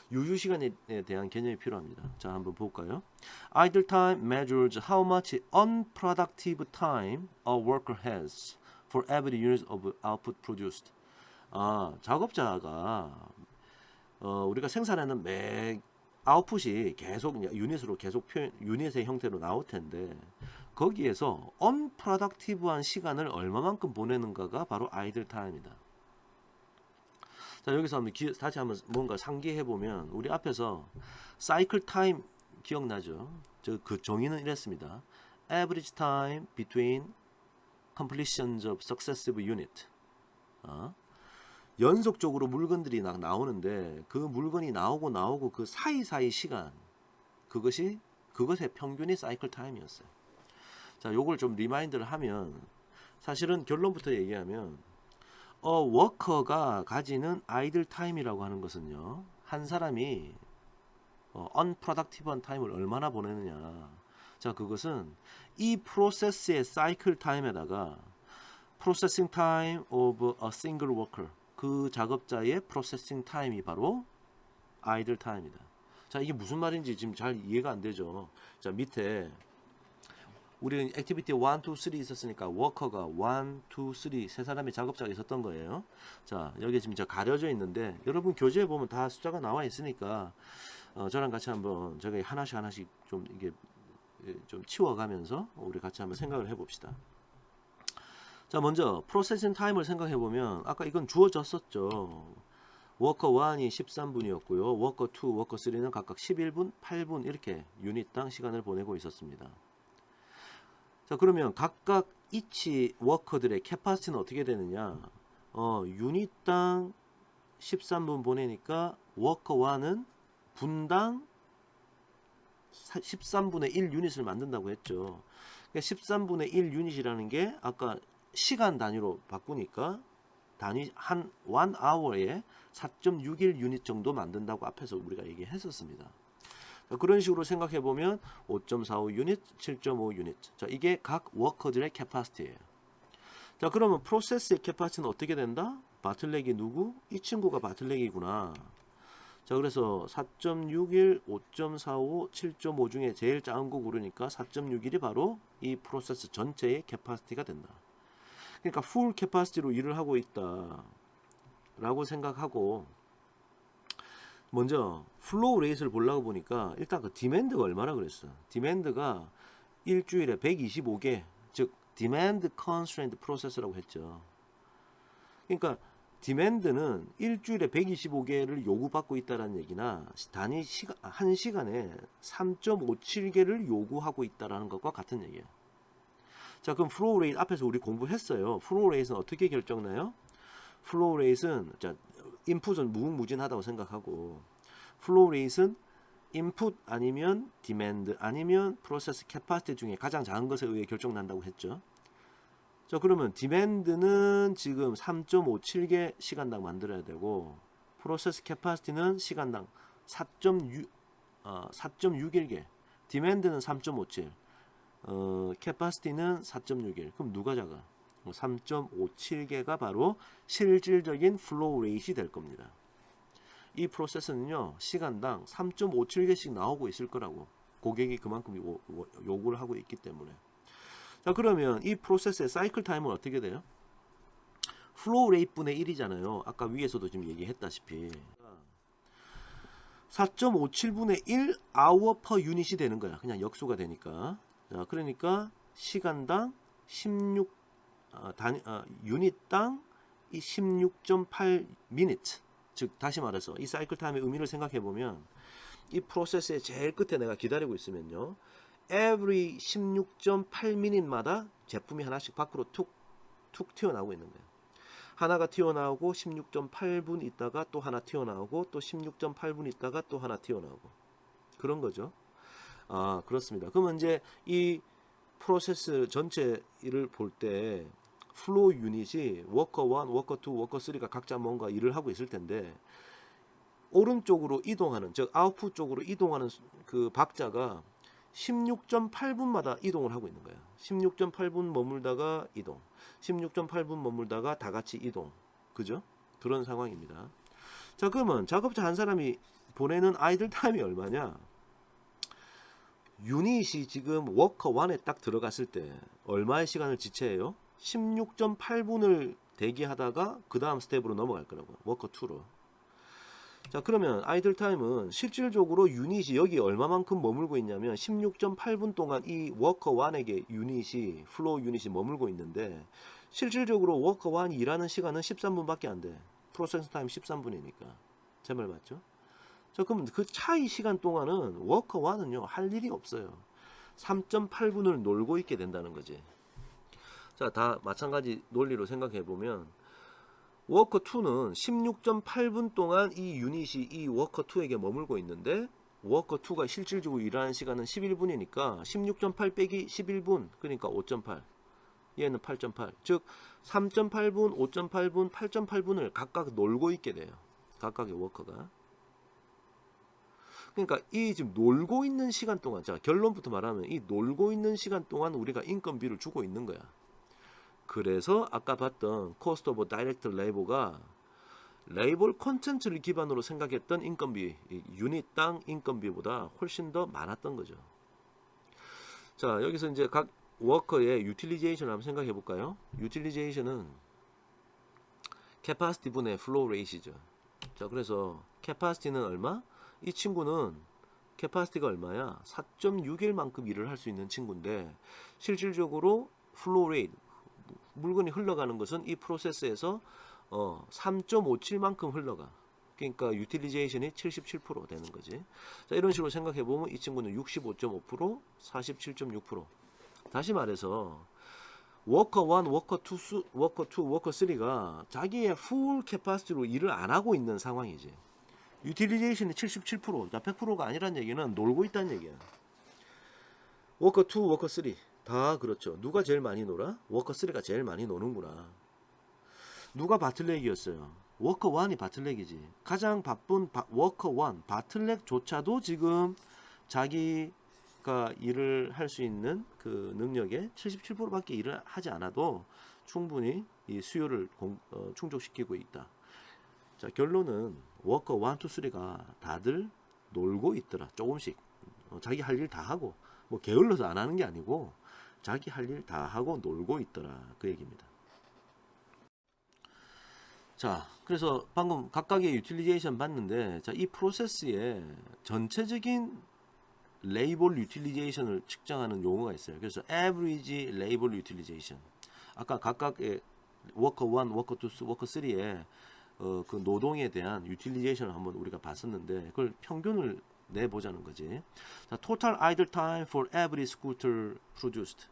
유휴 시간에 대한 개념이 필요합니다. 자, 한번 볼까요? Idle time measures how much unproductive time a worker has for every unit of output produced. 작업자가 우리가 생산하는 매 아웃풋이 계속 유닛으로 계속 유닛의 형태로 나올 텐데 거기에서 unproductive한 시간을 얼마만큼 보내는가가 바로 idle time이다. 자, 여기서 다시 한번 뭔가 상기해 보면 우리 앞에서 cycle time 기억나죠? 그 정의는 이랬습니다. Average time between completions of successive unit. 연속적으로 물건들이 나오는데 그 물건이 나오고 그 사이사이 시간, 그것의 평균이 사이클 타임이었어요. 자, 요걸 좀 리마인드를 하면 사실은 결론부터 얘기하면 워커가 가지는 아이들 타임이라고 하는 것은요, 한 사람이 unproductive한 타임을 얼마나 보내느냐. 자, 그것은 이 프로세스의 사이클 타임에다가 processing time of a single worker, 그 작업자의 프로세싱 타임이 바로 아이들 타임이다. 자, 이게 무슨 말인지 지금 잘 이해가 안 되죠. 자, 밑에 우리는 액티비티 1, 2, 3 있었으니까 워커가 1, 2, 3 세 사람의 작업자가 있었던 거예요. 자, 여기 지금 저 가려져 있는데 여러분 교재에 보면 다 숫자가 나와 있으니까 저랑 같이 한번 저기 하나씩 좀 이게 좀 치워가면서 우리 같이 한번 생각을 해봅시다. 자, 먼저 프로세싱 타임을 생각해 보면 아까 이건 주어졌었죠. 워커 1이 13분이었고요. 워커 2, 워커 3는 각각 11분, 8분 이렇게 유닛당 시간을 보내고 있었습니다. 자, 그러면 각각 이치 워커들의 캐파시티는 어떻게 되느냐? 유닛당 13분 보내니까 워커 1은 분당 13분의 1 유닛을 만든다고 했죠. 그러니까 13분의 1 유닛이라는 게 아까 시간 단위로 바꾸니까 단위 한 1hour에 4.61 유닛 정도 만든다고 앞에서 우리가 얘기했었습니다. 그런 식으로 생각해 보면 5.45 유닛, 7.5 유닛. 자, 이게 각 워커들의 캐파시티예요. 자, 그러면 프로세스의 캐파시티는 어떻게 된다? 바틀렉이 누구? 이 친구가 바틀렉이구나. 자, 그래서 4.61, 5.45, 7.5 중에 제일 작은 거 고르니까 4.61이 바로 이 프로세스 전체의 캐파시티가 된다. 그러니까 풀 캐파시티로 일을 하고 있다 라고 생각하고, 먼저 플로우 레이트를 보려고 보니까 일단 그 디맨드가 얼마나 그랬어. 디맨드가 일주일에 125개, 즉 디맨드 컨스트레인트 프로세스라고 했죠. 그러니까 디맨드는 일주일에 125개를 요구받고 있다는 얘기나 단위 시간, 한 시간에 3.57개를 요구하고 있다는 것과 같은 얘기예요. 자, 그럼 플로우 레이트 앞에서 우리 공부했어요. 플로우 레이트는 어떻게 결정나요? 플로우 레이트는 자, 인풋은 무궁무진하다고 생각하고, 플로우 레이트는 인풋 아니면 디맨드 아니면 프로세스 캐파시티 중에 가장 작은 것에 의해 결정난다고 했죠. 자, 그러면 디맨드는 지금 3.57개 시간당 만들어야 되고, 프로세스 캐파시티는 시간당 4.61개, 디맨드는 3.57, 캐파시티는 4.61. 그럼 누가 작아? 3.57개가 바로 실질적인 플로우 레이트이 될 겁니다. 이 프로세스는요, 시간당 3.57개씩 나오고 있을 거라고 고객이 그만큼 요구를 하고 있기 때문에. 자, 그러면 이 프로세스의 사이클 타임은 어떻게 돼요? 플로우 레이트 분의 1이잖아요. 아까 위에서도 지금 얘기했다시피 4.57분의 1 hour per unit이 되는 거야. 그냥 역수가 되니까. 자, 그러니까 시간당 16 유닛당 이 16.8 minute, 즉 다시 말해서 이 사이클 타임의 의미를 생각해 보면 이 프로세스의 제일 끝에 내가 기다리고 있으면요, every 16.8 minute마다 제품이 하나씩 밖으로 툭 튀어나오고 있는 거예요. 하나가 튀어나오고 16.8분 있다가 또 하나 튀어나오고 또 16.8분 있다가 또 하나 튀어나오고 그런 거죠. 아, 그렇습니다. 그러면 이제 이 프로세스 전체를 볼 때 플로우 유닛이 워커 1, 워커 2, 워커 3가 각자 뭔가 일을 하고 있을 텐데, 오른쪽으로 이동하는, 즉 아웃풋 쪽으로 이동하는 그 박자가 16.8분마다 이동을 하고 있는 거예요. 16.8분 머물다가 이동, 16.8분 머물다가 다 같이 이동. 그죠? 그런 상황입니다. 자, 그러면 작업자 한 사람이 보내는 아이들 타임이 얼마냐? 유닛이 지금 워커 1에 딱 들어갔을 때 얼마의 시간을 지체해요? 16.8분을 대기하다가 그 다음 스텝으로 넘어갈 거라고, 워커 2로. 자, 그러면 아이들 타임은 실질적으로 유닛이 여기 얼마만큼 머물고 있냐면 16.8분 동안 이 워커 1에게 유닛이, 플로우 유닛이 머물고 있는데, 실질적으로 워커 1이 일하는 시간은 13분밖에 안 돼. 프로세스 타임 13분이니까. 제 말 맞죠? 자, 그럼 그 차이 시간 동안은 워커 1은요 할 일이 없어요. 3.8분을 놀고 있게 된다는 거지. 자, 다 마찬가지 논리로 생각해 보면 워커 2는 16.8분 동안 이 유닛이 이 워커 2에게 머물고 있는데, 워커 2가 실질적으로 일하는 시간은 11분이니까 16.8 빼기 11분, 그러니까 5.8, 얘는 8.8, 즉 3.8분, 5.8분, 8.8분을 각각 놀고 있게 돼요. 각각의 워커가. 그러니까 이 지금 놀고 있는 시간 동안, 자, 결론부터 말하면 이 놀고 있는 시간 동안 우리가 인건비를 주고 있는 거야. 그래서 아까 봤던 코스트 오브 다이렉트 레이버가 레이버 콘텐츠를 기반으로 생각했던 인건비, 유닛당 인건비보다 훨씬 더 많았던 거죠. 자, 여기서 이제 각 워커의 유틸리제이션을 한번 생각해 볼까요? 유틸리제이션은 캐파시티 분의 플로우 레이시죠. 자, 그래서 캐파시티는 얼마? 이 친구는 캐파시티가 얼마야? 4.6일만큼 일을 할 수 있는 친구인데 실질적으로 플로우 레이트, 물건이 흘러가는 것은 이 프로세스에서 3.57만큼 흘러가. 그러니까 유틸리제이션이 77% 되는 거지. 자, 이런 식으로 생각해 보면 이 친구는 65.5%, 47.6%. 다시 말해서 워커 1, 워커 2, 워커 2, 워커 3가 자기의 풀 캐파시티로 일을 안 하고 있는 상황이지. 유틸리제이션이 77%, 자 100%가 아니란 얘기는 놀고 있다는 얘기야. 워커 2, 워커 3 다 그렇죠. 누가 제일 많이 놀아? 워커 3가 제일 많이 노는구나. 누가 바틀렉이었어요? 워커 1이 바틀렉이지. 가장 바쁜 워커 1, 바틀렉조차도 지금 자기가 일을 할 수 있는 그 능력의 77%밖에 일을 하지 않아도 충분히 이 수요를 충족시키고 있다. 자, 결론은 워커 1, 2, 3가 다들 놀고 있더라. 조금씩 자기 할 일 다 하고, 뭐 게을러서 안 하는 게 아니고 자기 할 일 다 하고 놀고 있더라, 그 얘기입니다. 자, 그래서 방금 각각의 유틸리제이션 봤는데, 자, 이 프로세스에 전체적인 레이블 유틸리제이션을 측정하는 용어가 있어요. 그래서 average labor utilization. 아까 각각의 워커 1, 워커 2, 워커 3의 그 노동에 대한 유틸리제이션을 한번 우리가 봤었는데, 그걸 평균을 내보자는 거지. 자, total idle time for every scooter produced.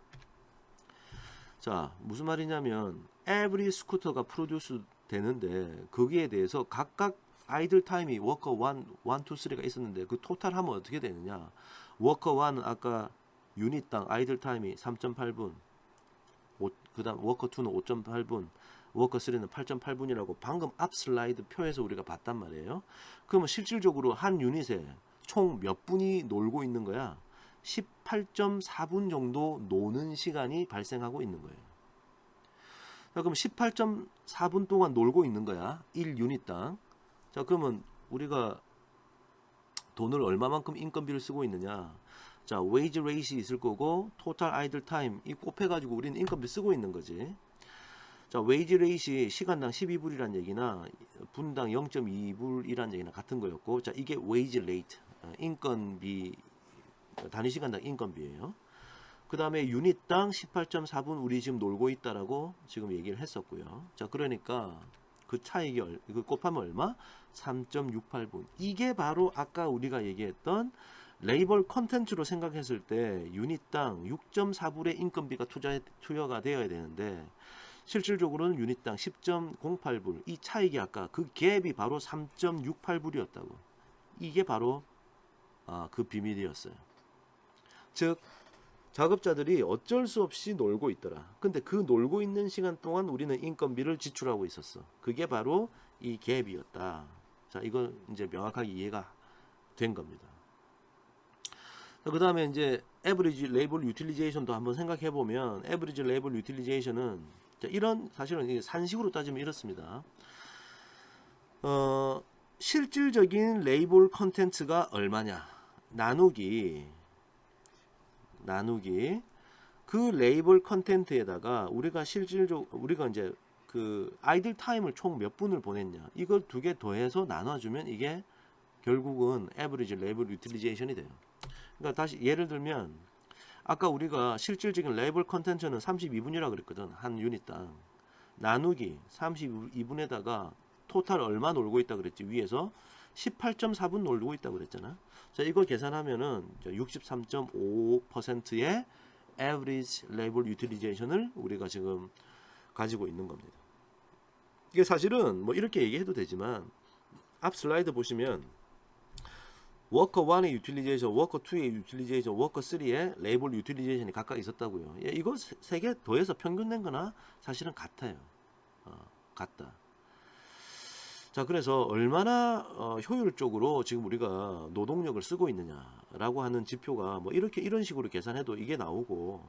자, 무슨 말이냐면 every scooter가 produce 되는데 거기에 대해서 각각 아이들 타임이 워커 1, 2, 3가 있었는데 그 토탈 하면 어떻게 되느냐. 워커 1은 아까 유닛당 아이들 타임이 3.8분, 그 다음 워커 2는 5.8분, 워커 3는 8.8분이라고 방금 앞 슬라이드 표에서 우리가 봤단 말이에요. 그러면 실질적으로 한 유닛에 총 몇 분이 놀고 있는 거야? 18.4분 정도 노는 시간이 발생하고 있는 거예요. 자, 그럼 18.4분 동안 놀고 있는 거야. 1유닛당. 자, 그러면 우리가 돈을 얼마만큼 인건비를 쓰고 있느냐. 자, 웨이지 레이시 있을 거고 토탈 아이들 타임 이 곱해가지고 우리는 인건비 쓰고 있는 거지. 자, 웨이지 레이시 시간당 12불이란 얘기나 분당 0.2불이란 얘기나 같은 거였고, 자, 이게 웨이지 레이트, 인건비, 단위 시간당 인건비예요. 그 다음에 유닛당 18.4분 우리 지금 놀고 있다라고 지금 얘기를 했었고요. 자, 그러니까 그 차익이 그 곱하면 얼마? 3.68분. 이게 바로 아까 우리가 얘기했던 레이벌 컨텐츠로 생각했을 때 유닛당 6.4불의 인건비가 투여가 되어야 되는데 실질적으로는 유닛당 10.08불. 이 차익이 아까 그 갭이 바로 3.68불이었다고. 이게 바로 그 비밀이었어요. 즉 작업자들이 어쩔 수 없이 놀고 있더라. 근데 그 놀고 있는 시간 동안 우리는 인건비를 지출하고 있었어. 그게 바로 이 갭이었다. 자, 이거 이제 명확하게 이해가 된 겁니다. 그 다음에 이제 average labor utilization도 한번 생각해 보면 average labor utilization은 이런 사실은 산식으로 따지면 이렇습니다. 실질적인 레이블 컨텐츠가 얼마냐 나누기 그 레이블 컨텐츠에다가 우리가 실질적으로 우리가 이제 그 아이들 타임을 총 몇 분을 보냈냐 이걸 두 개 더해서 나눠주면 이게 결국은 average labor utilization이 돼요. 그러니까 다시 예를 들면 아까 우리가 실질적인 레이블 컨텐츠는 32분이라고 그랬거든. 한 유닛당 나누기 32분에다가 토탈 얼마 놀고 있다 그랬지. 위에서 18.4분 놀고 있다고 그랬잖아. 자, 이걸 계산하면은 63.5%의 average labor utilization을 우리가 지금 가지고 있는 겁니다. 이게 사실은 뭐 이렇게 얘기해도 되지만 앞 슬라이드 보시면 워커 1의 유틸리제이션, 워커 2의 유틸리제이션, 워커 3의 레이블 유틸리제이션이 각각 있었다고요. 예, 이거 세 개 더해서 평균 낸 거나 사실은 같아요. 같다. 자, 그래서 얼마나 효율적으로 지금 우리가 노동력을 쓰고 있느냐라고 하는 지표가 뭐 이렇게 이런 식으로 계산해도 이게 나오고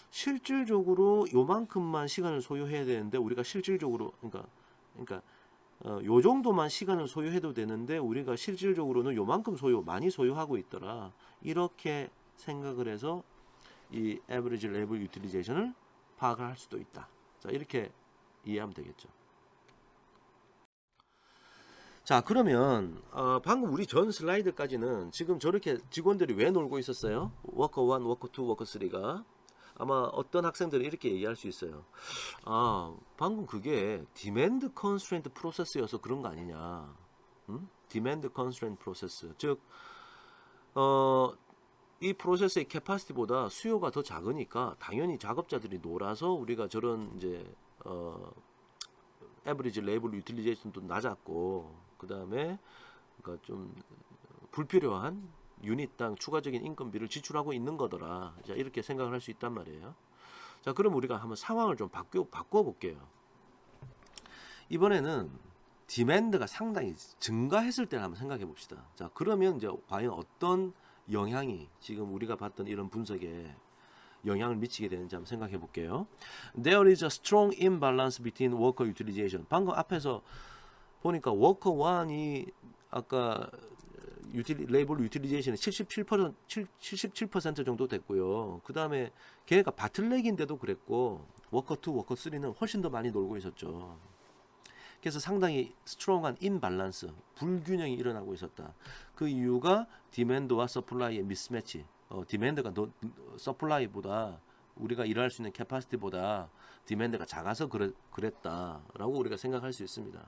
실질적으로 요만큼만 시간을 소요해야 되는데 우리가 실질적으로 그러니까 요 정도만 시간을 소요해도 되는데 우리가 실질적으로는 요만큼 많이 소요하고 있더라. 이렇게 생각을 해서 이 average labor utilization을 파악을 할 수도 있다. 자, 이렇게 이해하면 되겠죠. 자, 그러면 방금 우리 전 슬라이드까지는 지금 저렇게 직원들이 왜 놀고 있었어요? 워커 1, 워커 2, 워커 3가 아마 어떤 학생들은 이렇게 얘기할 수 있어요. 아, 방금 그게 디맨드 컨스트레인트 프로세스여서 그런 거 아니냐. 디맨드 컨스트레인트 프로세스. 즉 이 프로세스의 캐파시티보다 수요가 더 작으니까 당연히 작업자들이 놀아서 우리가 저런 이제 에버리지 레이블 유틸리제이션도 낮았고, 그 다음에 그러니까 좀 불필요한 유닛당 추가적인 인건비를 지출하고 있는 거더라. 자, 이렇게 생각을 할 수 있단 말이에요. 자, 그럼 우리가 한번 상황을 좀 바꿔 볼게요. 이번에는 디맨드가 상당히 증가했을 때를 한번 생각해 봅시다. 자, 그러면 이제 과연 어떤 영향이 지금 우리가 봤던 이런 분석에 영향을 미치게 되는지 한번 생각해 볼게요. There is a strong imbalance between worker utilization. 방금 앞에서 보니까 워커 1이 아까 레이블 유틸리제이션이 77% 정도 됐고요. 그 다음에 걔가 바틀렉인데도 그랬고, 워커 2, 워커 3는 훨씬 더 많이 놀고 있었죠. 그래서 상당히 스트롱한 인밸런스, 불균형이 일어나고 있었다. 그 이유가 디맨드와 서플라이의 미스매치. 디맨드가 서플라이보다 우리가 일할 수 있는 캐파시티보다 디맨드가 작아서 그랬다라고 우리가 생각할 수 있습니다.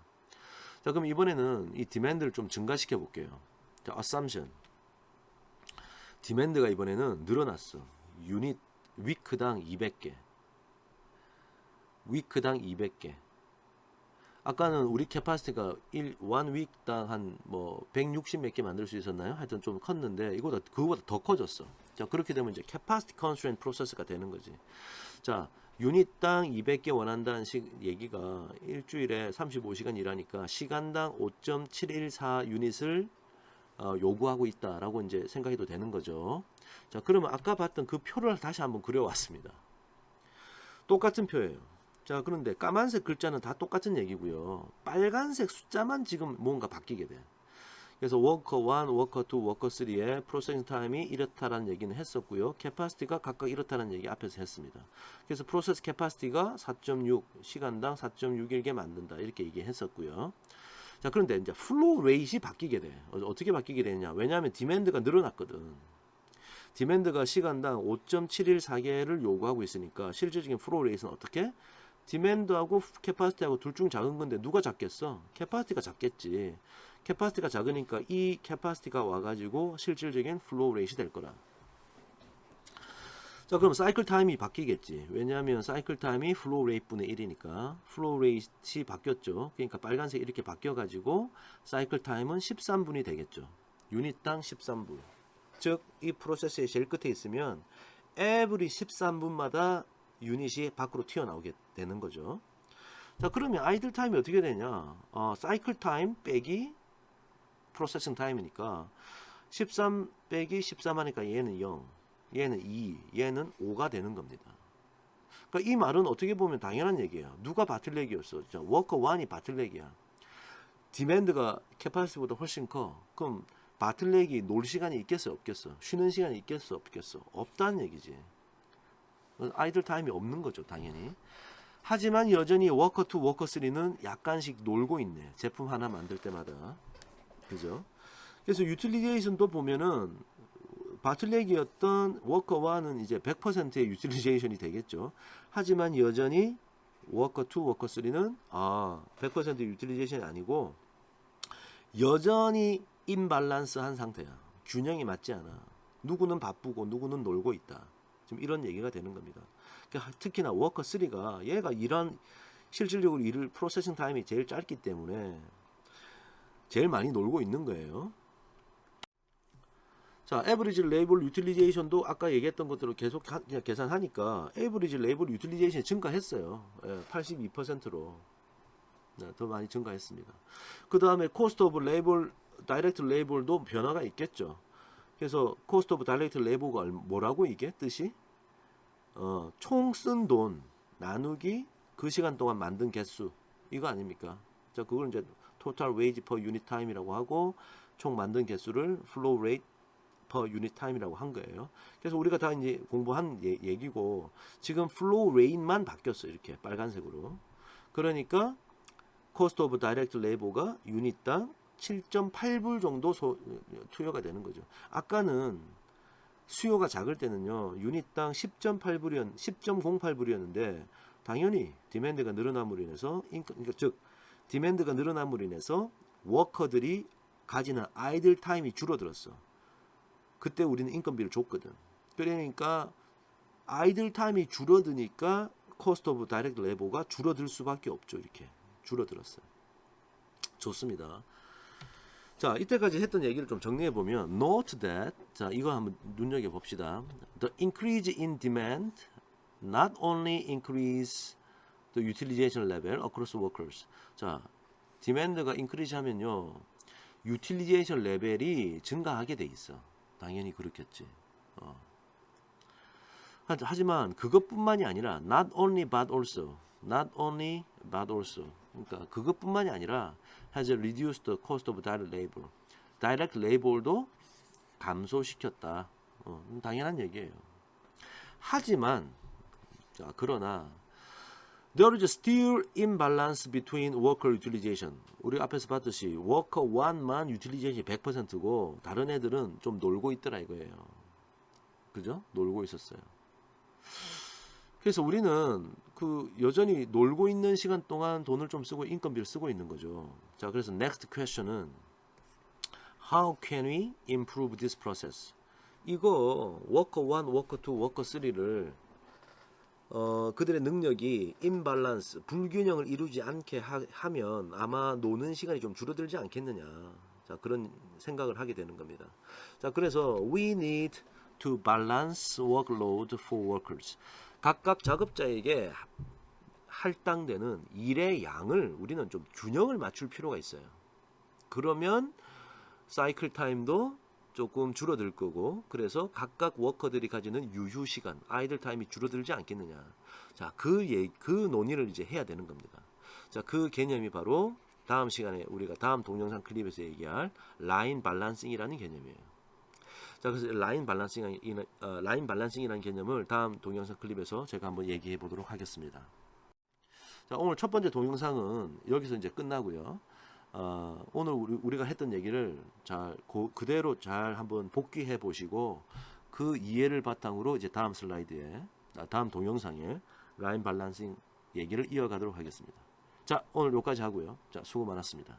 자, 그럼 이번에는 이 디맨드를 좀 증가시켜 볼게요. 자, assumption. 디맨드가 이번에는 늘어났어. 유닛 위크당 200개. 위크당 200개. 아까는 우리 캐파시티가 1 week당 한 뭐 160 몇 개 만들 수 있었나요? 하여튼 좀 컸는데 그거보다 더 커졌어. 자, 그렇게 되면 이제 캐파시티 컨스트레인트 프로세스가 되는 거지. 자, 유닛당 200개 원한다는 얘기가 일주일에 35시간 일하니까 시간당 5.714 유닛을 요구하고 있다라고 이제 생각해도 되는 거죠. 자, 그러면 아까 봤던 그 표를 다시 한번 그려왔습니다. 똑같은 표예요. 자, 그런데 까만색 글자는 다 똑같은 얘기고요. 빨간색 숫자만 지금 뭔가 바뀌게 돼. 그래서 워커 1, 워커 2, 워커 3의 프로세싱 타임이 이렇다라는 얘기는 했었고요. 캐파시티가 각각 이렇다는 얘기 앞에서 했습니다. 그래서 프로세스 캐파시티가 4.6, 시간당 4.61개 만든다. 이렇게 얘기했었고요. 자, 그런데 이제 플로우 레이트이 바뀌게 돼. 어떻게 바뀌게 되냐? 왜냐하면 디맨드가 늘어났거든. 디맨드가 시간당 5.714개를 요구하고 있으니까 실질적인 플로우 레이트는 어떻게? 디맨드하고 캐파시티하고 둘 중 작은 건데 누가 작겠어? 캐파시티가 작겠지. 캐파시티가 작으니까 이 캐파시티가 와가지고 실질적인 플로우 레이트이 될 거라. 자, 그럼 사이클 타임이 바뀌겠지. 왜냐하면 사이클 타임이 플로우 레이트 분의 1이니까 플로우 레이트이 바뀌었죠. 그러니까 빨간색 이렇게 바뀌어가지고 사이클 타임은 13분이 되겠죠. 유닛당 13분. 즉 이 프로세스의 제일 끝에 있으면 every 13분마다 유닛이 밖으로 튀어나오게 되는 거죠. 자, 그러면 아이들 타임이 어떻게 되냐? 사이클 타임 빼기 프로세싱 타임이니까 13 빼기 13 하니까 얘는 0, 얘는 2, 얘는 5가 되는 겁니다. 그러니까 이 말은 어떻게 보면 당연한 얘기예요. 누가 바틀렉이었어? 워커 1이 바틀렉이야. 디맨드가 캐파시티보다 훨씬 커. 그럼 바틀렉이 놀 시간이 있겠어? 없겠어? 쉬는 시간이 있겠어? 없겠어? 없다는 얘기지. 아이들 타임이 없는 거죠, 당연히. 하지만 여전히 워커 2, 워커 3는 약간씩 놀고 있네. 제품 하나 만들 때마다. 그죠? 그래서 유틸리제이션도 보면은 바틀렉이었던 워커 1은 이제 100%의 유틸리제이션이 되겠죠. 하지만 여전히 워커 2, 워커 3는 100% 유틸리제이션이 아니고 여전히 임밸런스한 상태야. 균형이 맞지 않아. 누구는 바쁘고 누구는 놀고 있다. 지금 이런 얘기가 되는 겁니다. 특히나 워커 3가 얘가 실질적으로 일을 프로세싱 타임이 제일 짧기 때문에 제일 많이 놀고 있는 거예요. 자, 에버리지 레이블 유틸리제이션도 아까 얘기했던 것대로 계속 계산하니까 에버리지 레이블 유틸리제이션이 증가했어요. 82%로 더 많이 증가했습니다. 그 다음에 코스트 오브 레이블, 다이렉트 레이블도 변화가 있겠죠. 그래서 코스트 오브 다이렉트 레이블가 뭐라고 이게 뜻이? 총 쓴 돈 나누기 그 시간 동안 만든 개수 이거 아닙니까? 자, 그걸 이제 토탈 웨이지 퍼 유닛 타임이라고 하고 총 만든 개수를 플로우 레이트 per unit time이라고 한 거예요. 그래서 우리가 다 이제 공부한 얘기고 지금 flow rate만 바뀌었어요. 이렇게 빨간색으로. 그러니까 cost of direct labor가 유닛당 7.8불 정도 투여가 되는 거죠. 아까는 수요가 작을 때는요. 유닛당 10.08불이었는데 당연히 디맨드가 늘어남으로 인해서 그러니까 즉 디맨드가 늘어남으로 인해서 워커들이 가지는 아이들 타임이 줄어들었어. 그때 우리는 인건비를 줬거든. 그러니까 아이들 타임이 줄어드니까 코스트 오브 다이렉트 레버가 줄어들 수밖에 없죠. 이렇게 줄어들었어요. 좋습니다. 자, 이때까지 했던 얘기를 좀 정리해 보면 note that 자, 이거 한번 눈여겨 봅시다. The increase in demand not only increase the utilization level across workers. 자, 디맨드가 인크리즈 하면요. 유틸리제이션 레벨이 증가하게 돼 있어. 당연히 그렇겠지. 하지만 그것뿐만이 아니라 not only but also 그러니까 그것뿐만이 아니라 has reduced the cost of direct labor. direct labor도 감소시켰다. 당연한 얘기예요. 하지만 자, 그러나 there is still imbalance between worker utilization. 우리 앞에서 봤듯이 worker 1만 utilization이 100%고 다른 애들은 좀 놀고 있더라 이거예요. 그죠? 놀고 있었어요. 그래서 우리는 그 여전히 놀고 있는 시간 동안 돈을 좀 쓰고 인건비를 쓰고 있는 거죠. 자, 그래서 next question은 how can we improve this process? 이거 worker 1, worker 2, worker 3를 그들의 능력이 임발란스, 불균형을 이루지 않게 하면 아마 노는 시간이 좀 줄어들지 않겠느냐. 자, 그런 생각을 하게 되는 겁니다. 자, 그래서 we need to balance workload for workers. 각각 작업자에게 할당되는 일의 양을 우리는 좀 균형을 맞출 필요가 있어요. 그러면 사이클 타임도 조금 줄어들 거고, 그래서 각각 워커들이 가지는 유휴 시간, 아이들 타임이 줄어들지 않겠느냐. 자, 그 논의를 이제 해야 되는 겁니다. 자, 그 개념이 바로 다음 시간에 우리가 다음 동영상 클립에서 얘기할 라인 밸런싱이라는 개념이에요. 자, 그래서 라인 밸런싱이라는 개념을 다음 동영상 클립에서 제가 한번 얘기해 보도록 하겠습니다. 자, 오늘 첫 번째 동영상은 여기서 이제 끝나고요. 오늘 우리가 했던 얘기를 그대로 잘 한번 복귀해 보시고 그 이해를 바탕으로 이제 다음 슬라이드에 다음 동영상에 라인 밸런싱 얘기를 이어가도록 하겠습니다. 자, 오늘 여기까지 하고요. 자, 수고 많았습니다.